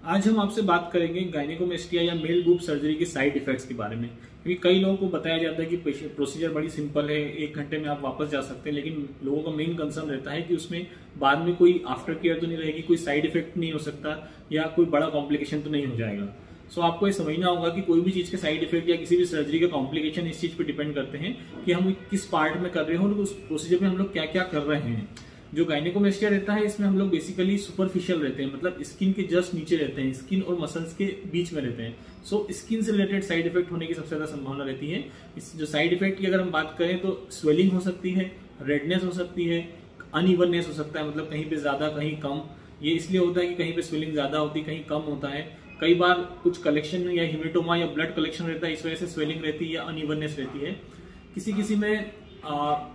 आज हम आपसे बात करेंगे गायनेकोमेस्टिया या मेल बूब सर्जरी के साइड इफेक्ट्स के बारे में। क्योंकि कई लोगों को बताया जाता है कि प्रोसीजर बड़ी सिंपल है, 1 घंटे में आप वापस जा सकते हैं, लेकिन लोगों का मेन कंसर्न रहता है कि उसमें बाद में कोई आफ्टर केयर तो नहीं रहेगी, कोई साइड इफेक्ट नहीं हो सकता या कोई बड़ा कॉम्प्लिकेशन तो नहीं हो जाएगा। सो आपको ये समझना होगा कि कोई भी चीज के साइड इफेक्ट या किसी भी सर्जरी का कॉम्प्लिकेशन इस चीज पे डिपेंड करते हैं कि हम किस पार्ट में कर रहे हैं और उस प्रोसीजर में हम लोग क्या क्या कर रहे हैं। जो गायनेकोमेस्टिया रहता है इसमें हम लोग बेसिकली सुपरफिशियल रहते हैं, मतलब स्किन के जस्ट नीचे रहते हैं, स्किन और मसल्स के बीच में रहते हैं। सो स्किन से रिलेटेड साइड इफेक्ट होने की सबसे ज्यादा संभावना रहती है। इस जो साइड इफेक्ट की अगर हम बात करें तो स्वेलिंग हो सकती है, रेडनेस हो सकती है, अनइवननेस हो सकता है, मतलब कहीं पे ज्यादा कहीं कम। ये इसलिए होता है कि कहीं पे स्वेलिंग ज्यादा होती है, कहीं कम होता है। कई बार कुछ कलेक्शन या हिमेटोमा या ब्लड कलेक्शन रहता है, इस वजह से स्वेलिंग रहती है या अनइवननेस रहती है। किसी में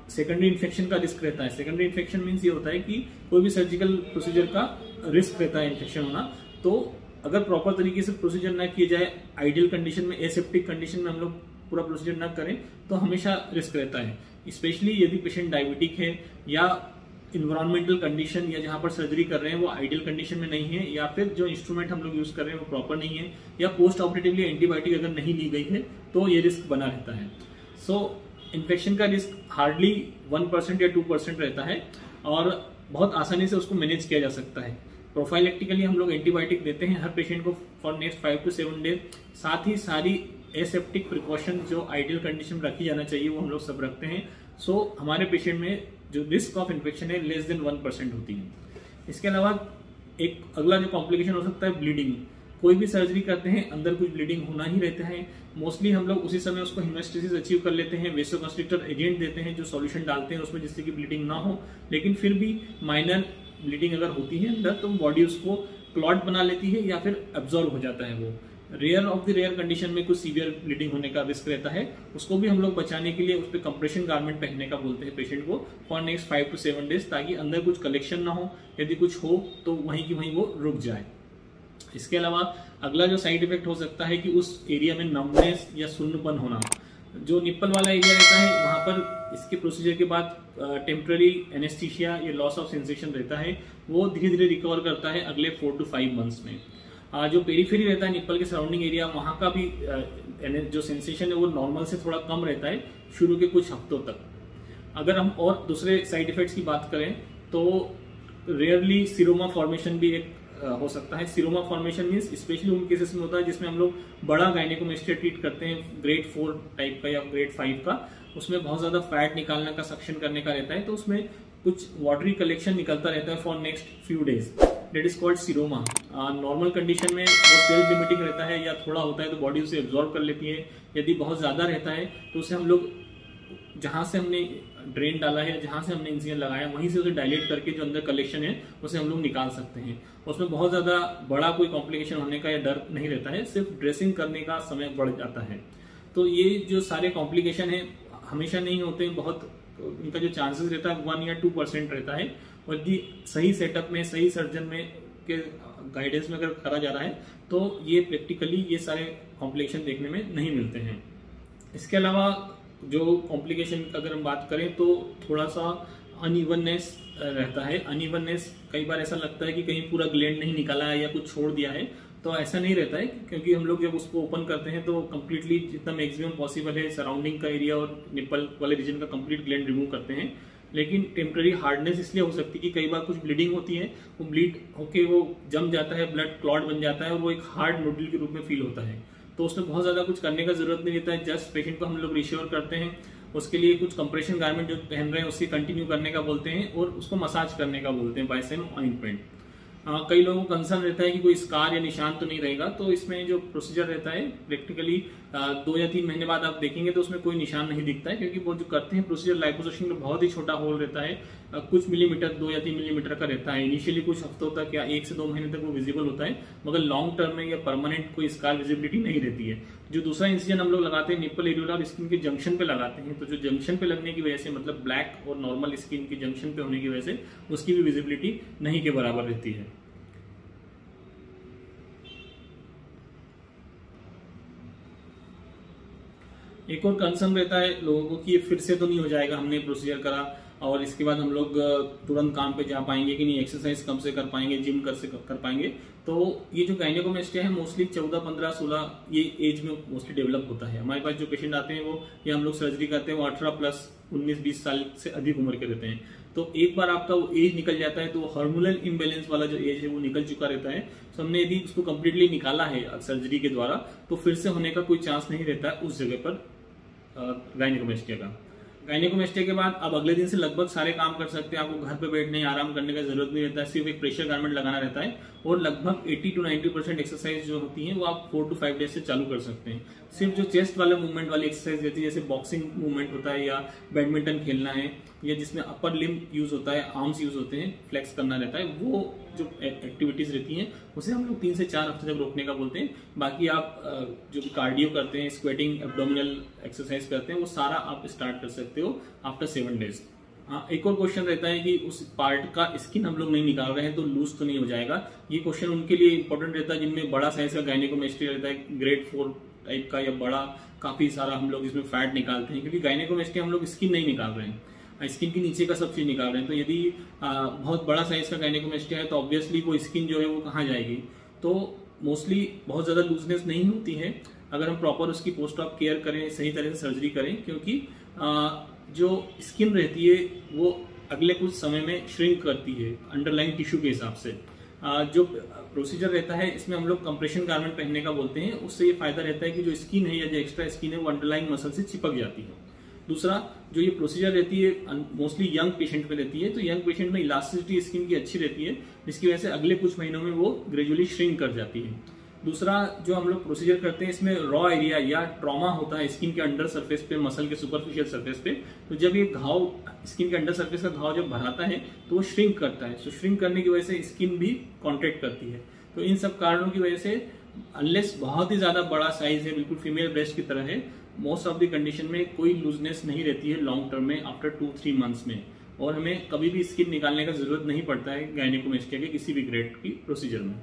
सेकेंडरी इन्फेक्शन का रिस्क रहता है। सेकेंडरी इन्फेक्शन मीन्स ये होता है कि कोई भी सर्जिकल प्रोसीजर का रिस्क रहता है इन्फेक्शन होना। तो अगर प्रॉपर तरीके से प्रोसीजर ना किए जाए, आइडियल कंडीशन में, एसेप्टिक कंडीशन में हम लोग पूरा प्रोसीजर ना करें तो हमेशा रिस्क रहता है। स्पेशली यदि पेशेंट डायबिटिक है या इन्वायरमेंटल कंडीशन या जहां पर सर्जरी कर रहे हैं वो आइडियल कंडीशन में नहीं है, या फिर जो इंस्ट्रूमेंट हम लोग यूज कर रहे हैं वो प्रॉपर नहीं है, या पोस्ट ऑपरेटिवली एंटीबायोटिक अगर नहीं ली गई है तो ये रिस्क बना रहता है। इन्फेक्शन का रिस्क हार्डली 1% या 2% रहता है और बहुत आसानी से उसको मैनेज किया जा सकता है। प्रोफाइलेक्टिकली हम लोग एंटीबायोटिक देते हैं हर पेशेंट को फॉर नेक्स्ट 5 to 7 डेज। साथ ही सारी एसेप्टिक प्रिकॉशन जो आइडियल कंडीशन में रखी जाना चाहिए वो हम लोग सब रखते हैं। हमारे पेशेंट में जो रिस्क ऑफ इन्फेक्शन है लेस देन 1% होती है। इसके अलावा एक अगला जो कॉम्प्लिकेशन हो सकता है ब्लीडिंग। कोई भी सर्जरी करते हैं अंदर कुछ ब्लीडिंग होना ही रहता है। मोस्टली हम लोग उसी समय उसको हेमोस्टेसिस अचीव कर लेते हैं, वेसोकंस्ट्रिक्टर एजेंट देते हैं जो सॉल्यूशन डालते हैं उसमें जिससे कि ब्लीडिंग ना हो। लेकिन फिर भी माइनर ब्लीडिंग अगर होती है अंदर तो बॉडी उसको क्लॉट बना लेती है या फिर एब्जॉर्ब हो जाता है। वो rare of the rare condition में कुछ सीवियर ब्लीडिंग होने का रिस्क रहता है। उसको भी हम लोग बचाने के लिए उस पर कंप्रेशन गारमेंट पहनने का बोलते हैं पेशेंट को फॉर नेक्स्ट 5 to 7 डेज, ताकि अंदर कुछ कलेक्शन ना हो। यदि कुछ हो तो वहीं की वहीं वो रुक जाए। इसके अलावा अगला जो साइड इफेक्ट हो सकता है कि उस एरिया में नमनेस या सुन्नपन होना। जो निप्पल वाला एरिया रहता है वहां पर इसके प्रोसीजर के बाद टेम्पररी एनेस्थीसिया या लॉस ऑफ सेंसेशन रहता है, वो धीरे धीरे रिकवर करता है अगले 4 to 5 मंथ्स में। जो पेरीफेरी रहता है निप्पल के सराउंडिंग एरिया, वहां का भी जो सेंसेशन है वो नॉर्मल से थोड़ा कम रहता है शुरू के कुछ हफ्तों तक। अगर हम और दूसरे साइड इफेक्ट्स की बात करें तो रेयरली सिरोमा फॉर्मेशन भी एक हो सकता है। सिरोमा फॉर्मेशन मीन्स स्पेशली उन केसेस में होता है जिसमें हम लोग बड़ा गायनेकोमेस्टिया ट्रीट करते हैं, ग्रेड 4 टाइप का या ग्रेड 5 का। उसमें बहुत ज्यादा फैट निकालने का, सक्शन करने का रहता है, तो उसमें कुछ वाटरी कलेक्शन निकलता रहता है for next few days. That is called seroma. Normal condition में वो सेल्फ लिमिटिंग रहता है या थोड़ा होता है तो बॉडी उसे एब्जॉर्ब कर लेती है। यदि बहुत ज्यादा रहता है तो उसे हम लोग जहां से हमने ड्रेन डाला है, जहां से हमने इंसिजन लगाया, वहीं से उसे डायलेट करके जो अंदर कलेक्शन है उसे हम लोग निकाल सकते हैं। उसमें बहुत ज्यादा बड़ा कोई कॉम्प्लिकेशन होने का या डर नहीं रहता है, सिर्फ ड्रेसिंग करने का समय बढ़ जाता है। तो ये जो सारे कॉम्प्लिकेशन है हमेशा नहीं होते हैं, बहुत इनका जो चांसेस रहता है 1 या 2% रहता है। और यदि सही सेटअप में, सही सर्जन में के गाइडेंस में अगर करा जा रहा है तो ये प्रैक्टिकली ये सारे कॉम्प्लिकेशन देखने में नहीं मिलते हैं। इसके अलावा जो कॉम्प्लिकेशन अगर हम बात करें तो थोड़ा सा अनइवननेस रहता है। अनइवननेस कई बार ऐसा लगता है कि कहीं पूरा ग्लैंड नहीं निकाला है या कुछ छोड़ दिया है, तो ऐसा नहीं रहता है, क्योंकि हम लोग जब उसको ओपन करते हैं तो कंप्लीटली जितना मैक्सिमम पॉसिबल है सराउंडिंग का एरिया और निप्पल वाले रीजन का कंप्लीट ग्लैंड रिमूव करते हैं। लेकिन टेम्पररी हार्डनेस इसलिए हो सकती है कि कई बार कुछ ब्लीडिंग होती है, वो ब्लीड होके वो जम जाता है, ब्लड क्लॉट बन जाता है और वो एक हार्ड नोडल के रूप में फील होता है। तो उसमें बहुत ज्यादा कुछ करने का जरूरत नहीं रहता है, जस्ट पेशेंट को हम लोग रिश्योर करते हैं, उसके लिए कुछ कंप्रेशन गारमेंट जो पहन रहे हैं उससे कंटिन्यू करने का बोलते हैं और उसको मसाज करने का बोलते हैं बाय सेम ऑइंटमेंट। कई लोगों को कंसर्न रहता है कि कोई स्कार या निशान तो नहीं रहेगा, तो इसमें जो प्रोसीजर रहता है प्रैक्टिकली 2 या 3 महीने बाद आप देखेंगे तो उसमें कोई निशान नहीं दिखता है, क्योंकि वो जो करते हैं प्रोसीजर लाइपोसक्शन में बहुत ही छोटा होल रहता है, कुछ मिलीमीटर, 2 या 3 मिलीमीटर का रहता है। इनिशियली कुछ हफ्तों तक या 1 से 2 महीने तक वो विजिबल होता है, मगर लॉन्ग टर्म में या परमानेंट कोई स्कार विजिबिलिटी नहीं रहती है। जो दूसरा इंसिजन हम लोग लगाते हैं निप्पल एरियोला और स्किन के जंक्शन पे लगाते हैं, तो जो जंक्शन पे लगने की वजह से, मतलब ब्लैक और नॉर्मल स्किन के जंक्शन पे होने की वजह से उसकी भी विजिबिलिटी नहीं के बराबर रहती है। एक और कंसर्न रहता है लोगों को कि ये फिर से तो नहीं हो जाएगा, हमने प्रोसीजर करा और इसके बाद हम लोग तुरंत काम पे जा पाएंगे कि नहीं, एक्सरसाइज कम से कर पाएंगे, जिम कर पाएंगे। तो ये जो गायनेकोमेस्टिया है मोस्टली 14, 15, 16 ये एज में मोस्टली डेवलप होता है। हमारे पास जो पेशेंट आते हैं वो, या हम लोग सर्जरी करते हैं, वो 18 प्लस 19-20 साल से अधिक उम्र के रहते हैं। तो एक बार आपका वो एज निकल जाता है तो हार्मोनल इम्बैलेंस वाला जो एज है वो निकल चुका रहता है। तो हमने यदि उसको कम्प्लीटली निकाला है सर्जरी के द्वारा तो फिर से होने का कोई चांस नहीं रहता है उस जगह पर गायनेकोमेस्टिया का। गायनेकोमेस्टिया के बाद अब अगले दिन से लगभग सारे काम कर सकते हैं, आपको घर पे बैठने आराम करने का जरूरत नहीं रहता है, सिर्फ एक प्रेशर गारमेंट लगाना रहता है और लगभग 80 to 90% एक्सरसाइज जो होती है वो आप 4 to 5 डेज से चालू कर सकते हैं। सिर्फ जो चेस्ट वाले मूवमेंट वाली एक्सरसाइज रहती है, जैसे बॉक्सिंग मूवमेंट होता है या बैडमिंटन खेलना है या जिसमें अपर लिम्ब यूज होता है, आर्म्स यूज होते हैं, फ्लेक्स करना रहता है, वो जो एक्टिविटीज रहती हैं उसे हम लोग 3 से 4 हफ्ते तक रोकने का बोलते हैं। बाकी आप जो कार्डियो करते हैं, स्क्वेटिंग, एब्डोमिनल एक्सरसाइज करते हैं, वो सारा आप स्टार्ट कर सकते हो आफ्टर 7 डेज। हाँ, एक और क्वेश्चन रहता है कि उस पार्ट का स्किन हम लोग नहीं निकाल रहे हैं तो लूज तो नहीं हो जाएगा। ये क्वेश्चन उनके लिए इंपॉर्टेंट रहता है जिनमें बड़ा साइज का गायनेकोमेस्टिया रहता है, ग्रेड 4 टाइप का या बड़ा, काफी सारा हम लोग इसमें फैट निकालते हैं, क्योंकि गायनेकोमेस्टिया हम लोग स्किन नहीं निकाल रहे हैं, स्किन के नीचे का सब चीज निकाल रहे हैं। तो यदि बहुत बड़ा साइज का गायनेकोमेस्टिया है तो ऑब्वियसली वो स्किन जो है वो कहाँ जाएगी। तो मोस्टली बहुत ज्यादा लूजनेस नहीं होती है अगर हम प्रॉपर उसकी पोस्ट ऑप केयर करें, सही तरह से सर्जरी करें, क्योंकि जो स्किन रहती है वो अगले कुछ समय में श्रिंक करती है अंडरलाइन टिश्यू के हिसाब से। जो प्रोसीजर रहता है इसमें हम लोग कंप्रेशन गारमेंट पहनने का बोलते हैं, उससे ये फायदा रहता है कि जो स्किन है या जो एक्स्ट्रा स्किन है वो अंडरलाइन मसल से चिपक जाती है। दूसरा, जो ये प्रोसीजर रहती है मोस्टली यंग पेशेंट में रहती है, तो यंग पेशेंट में इलास्टिसिटी स्किन की अच्छी रहती है, जिसकी वजह से अगले कुछ महीनों में वो ग्रेजुअली श्रिंक कर जाती है। दूसरा, जो हम लोग प्रोसीजर करते हैं इसमें रॉ एरिया या ट्रॉमा होता है स्किन के अंडर सरफेस पे, मसल के सुपरफिशियल सरफेस पे। तो जब ये घाव, स्किन के अंडर सरफेस का घाव जब भराता है तो वो श्रिंक करता है, तो श्रिंक करने की वजह से स्किन भी कॉन्ट्रैक्ट करती है। तो इन सब कारणों की वजह से अनलेस बहुत ही ज्यादा बड़ा साइज है, बिल्कुल फीमेल ब्रेस्ट की तरह है, मोस्ट ऑफ द कंडीशन में कोई लूजनेस नहीं रहती है लॉन्ग टर्म में आफ्टर 2-3 मंथ्स में, और हमें कभी भी स्किन निकालने का जरूरत नहीं पड़ता है गायनेकोमेस्टिया के किसी भी ग्रेड की प्रोसीजर में।